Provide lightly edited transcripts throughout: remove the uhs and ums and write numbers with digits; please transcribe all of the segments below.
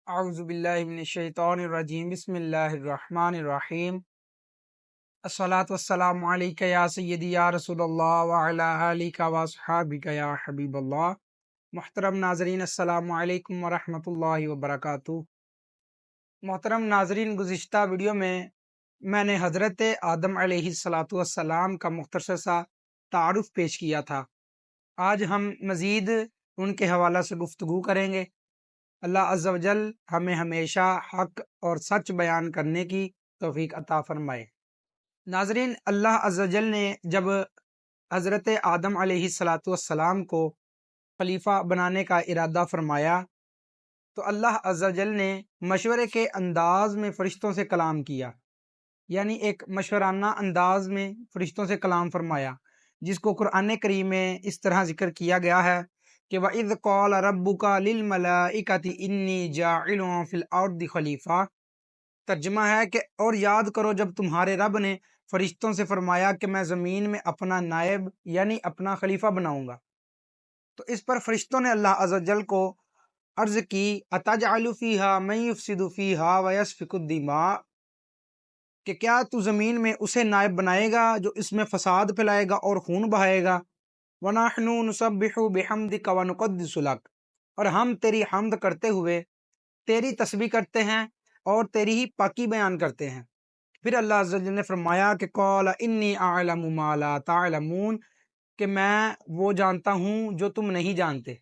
अऊज़ु बिल्लाहि मिनश्शैतानिर्रजीम बिस्मिल्लाहिर्रहमानिर्रहीम अस्सलातु वस्सलामु अलैका या सय्यदी या रसूलल्लाह व अला आलिका व अस्हाबिका या हबीबल्लाह। मुहतरम नाज़रीन, अस्सलामु अलैकुम व रहमतुल्लाहि व बरकातुहू। मोहतरम नाज़रीन, गुज़िश्ता वीडियो में मैंने हज़रत आदम अलैहिस्सलातु वस्सलाम का मुख्तसर सा तारुफ़ पेश किया था। आज हम मज़ीद उनके हवाला से गुफ्तगू करेंगे। अल्लाह अज़्ज़ा वजल हमें हमेशा हक और सच बयान करने की तौफीक अता फरमाए। नाज़रीन, अल्लाह अज़्ज़ा वजल ने जब हज़रत आदम अलैहिस्सलातु वस्सलाम को खलीफा बनाने का इरादा फरमाया तो अल्लाह अज़्ज़ा वजल ने मशवरे के अंदाज में फ़रिश्तों से कलाम किया, यानी एक मशवराना अंदाज में फ़रिश्तों से कलाम फरमाया, जिसको कुरान करीम में इस तरह जिक्र किया गया है कि वइज़ क़ाल रब्बुका लिल मलाइकति इन्नी जाइलुन फिल अर्दि खलीफा। तर्जुमा है कि और याद करो जब तुम्हारे रब ने फरिश्तों से फरमाया कि मैं ज़मीन में अपना नायब यानी अपना खलीफा बनाऊंगा। तो इस पर फरिश्तों ने अल्लाह अज़्ज़ा वजल को अर्ज़ की, अतजअलु फ़ीहा मन युफ़सिदु फ़ीहा व यसफ़िकु दिमा, कि क्या तू ज़मीन में उसे नायब बनाएगा जो इसमें फसाद फैलाएगा और खून बहाएगा। वनहनु नुसब्बिहु बिहम्दिका व नुक़द्दिसु लक, और हम तेरी हम्द करते हुए तेरी तस्बीह करते हैं और तेरी ही पाकी बयान करते हैं। फिर अल्लाह अज़्ज़ा वजल ने फरमाया कि क़ाल इन्नी अअलमु मा ला तअलमून, कि मैं वो जानता हूँ जो तुम नहीं जानते।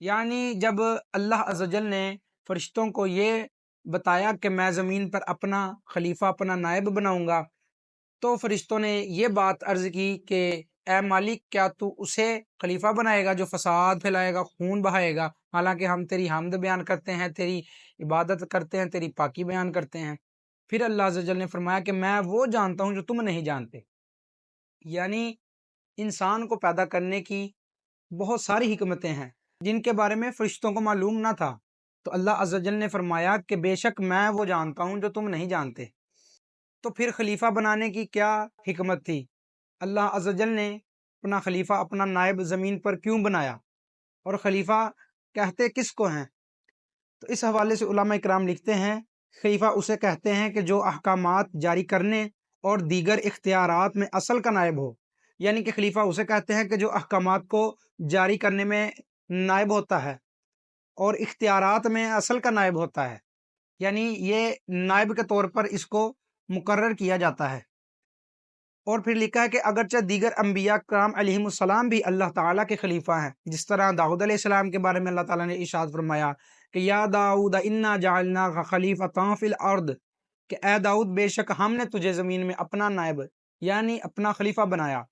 यानी जब अल्लाह अज़्ज़ा वजल ने फरिश्तों को ये बताया कि मैं ज़मीन पर अपना खलीफा अपना नायब बनाऊंगा, तो फरिश्तों ने ये बात अर्ज़ की कि ए मालिक, क्या तू उसे खलीफा बनाएगा जो फसाद फैलाएगा, खून बहाएगा, हालांकि हम तेरी हम्द बयान करते हैं, तेरी इबादत करते हैं, तेरी पाकी बयान करते हैं। फिर अल्लाह अज़्ज़ा वजल ने फरमाया कि मैं वो जानता हूँ जो तुम नहीं जानते। यानी इंसान को पैदा करने की बहुत सारी हिकमतें हैं जिनके बारे में फरिश्तों को मालूम ना था। तो अल्लाह अज़्ज़ा वजल ने फरमाया कि बेशक मैं वो जानता हूँ जो तुम नहीं जानते। तो फिर खलीफा बनाने की क्या हिकमत थी? अल्लाह अज़्ज़ा वजल ने अपना खलीफा अपना नायब ज़मीन पर क्यों बनाया, और खलीफा कहते किसको हैं? तो इस हवाले से उलमा इकराम लिखते हैं, खलीफा उसे कहते हैं कि जो अहकामात जारी करने और दीगर इख्तियारात में असल का नायब हो। यानी कि खलीफा उसे कहते हैं कि जो अहकामात को जारी करने में नायब होता है और इख्तियारात में असल का नायब होता है, यानी ये नायब के तौर पर इसको मुकर्रर किया जाता है। और फिर लिखा है कि अगरचे दीगर अंबिया कराम अलैहिमुस्सलाम भी अल्लाह ताला के खलीफा हैं, जिस तरह दाऊद अलैहिस्सलाम के बारे में अल्लाह ताला ने इरशाद फरमाया कि या दाऊद इन्ना जअलनाका खलीफतन फिल अर्द, कि ए दाऊद बेशक हमने तुझे ज़मीन में अपना नायब यानी अपना खलीफा बनाया।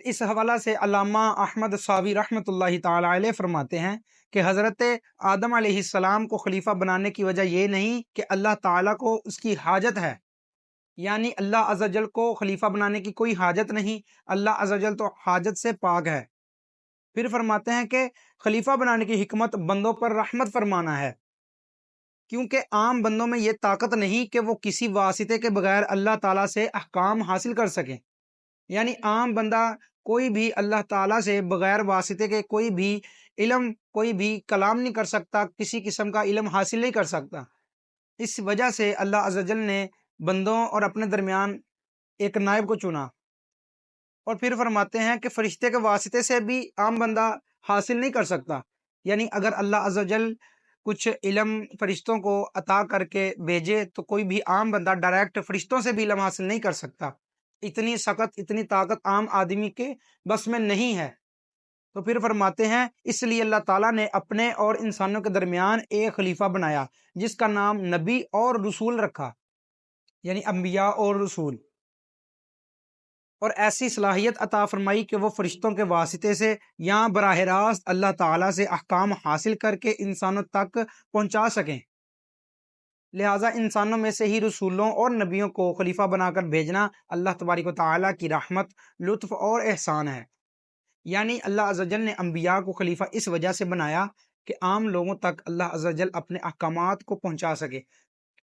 इस हवाला से अल्लामा अहमद सावी रहमतुल्लाहि ताला अलैह फरमाते हैं कि हज़रत आदम अलैहिस्सलाम को खलीफा बनाने की वजह ये नहीं कि अल्लाह ताला को उसकी हाजत है, यानी अल्लाह अज़्ज़ा वजल को खलीफा बनाने की कोई हाजत नहीं, अल्लाह अज़्ज़ा वजल तो हाजत से पाक है। फिर फरमाते हैं कि खलीफा बनाने की हिकमत बंदों पर रहमत फरमाना है, क्योंकि आम बंदों में ये ताकत नहीं कि वो किसी वासिते के बगैर अल्लाह ताला से अहकाम हासिल कर सकें। यानी आम बंदा कोई भी अल्लाह ताला से बगैर वासिते के कोई भी इल्म कोई भी कलाम नहीं कर सकता, किसी किस्म का इल्म हासिल नहीं कर सकता। इस वजह से अल्लाह अज़्ज़ा वजल ने बंदों और अपने दरमियान एक नायब को चुना। और फिर फरमाते हैं कि फरिश्ते के वास्ते से भी आम बंदा हासिल नहीं कर सकता। यानी अगर अल्लाह अज़्ज़ा वजल कुछ इल्म फरिश्तों को अता करके भेजे तो कोई भी आम बंदा डायरेक्ट फरिश्तों से भी इल्म हासिल नहीं कर सकता। इतनी सख्त इतनी ताकत आम आदमी के बस में नहीं है। तो फिर फरमाते हैं इसलिए अल्लाह ताला ने अपने और इंसानों के दरमियान एक खलीफा बनाया जिसका नाम नबी और रसूल रखा, यानी अंबिया और रसूल, और ऐसी सलाहियत अता फरमाई कि वो फरिश्तों के वास्ते से यहाँ बराह रास्त अल्लाह ताला से अहकाम हासिल करके इंसानों तक पहुँचा सकें। लिहाजा इंसानों में से ही रसूलों और नबियों को खलीफा बनाकर भेजना अल्लाह तबारिक व तआला की रहमत, लुत्फ़ और एहसान है। यानी अल्लाह अज़्ज़ा वजल ने अंबिया को खलीफा इस वजह से बनाया कि आम लोगों तक अल्लाह अज़्ज़ा वजल अपने अहकामात को पहुँचा सके।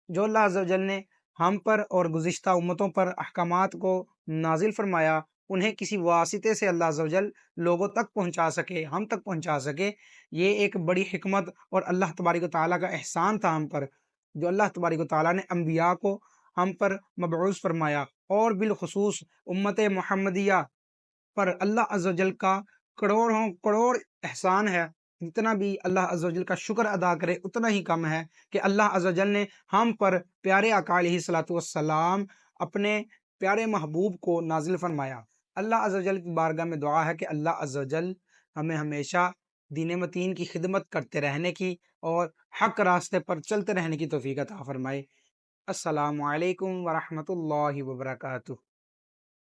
जो अल्लाह अज़्ज़ा वजल ने हम पर और गुज़िश्ता उम्मतों पर अहकामात को नाजिल फरमाया انہیں کسی واسطے سے اللہ عز و جل لوگوں تک پہنچا سکے، ہم تک پہنچا سکے۔ یہ ایک بڑی حکمت اور اللہ تبارک و تعالیٰ کا احسان تھا ہم پر، جو اللہ تبارک و تعالیٰ نے انبیاء کو ہم پر مبعوث فرمایا، اور بالخصوص امت محمدیہ پر اللہ عز و جل کا کروڑوں کروڑ احسان ہے۔ جتنا بھی اللہ عز و جل کا شکر ادا کرے اتنا ہی کم ہے کہ اللہ عز و جل نے ہم پر پیارے آقا علیہ الصلوۃ والسلام اپنے پیارے محبوب کو نازل فرمایا۔ اللہ عز و جل کی بارگاہ میں دعا ہے کہ اللہ عز و جل ہمیں ہمیشہ دین متین کی خدمت کرتے رہنے کی اور حق راستے پر چلتے رہنے کی توفیق عطا فرمائے۔ السلام علیکم ورحمۃ اللہ وبرکاتہ۔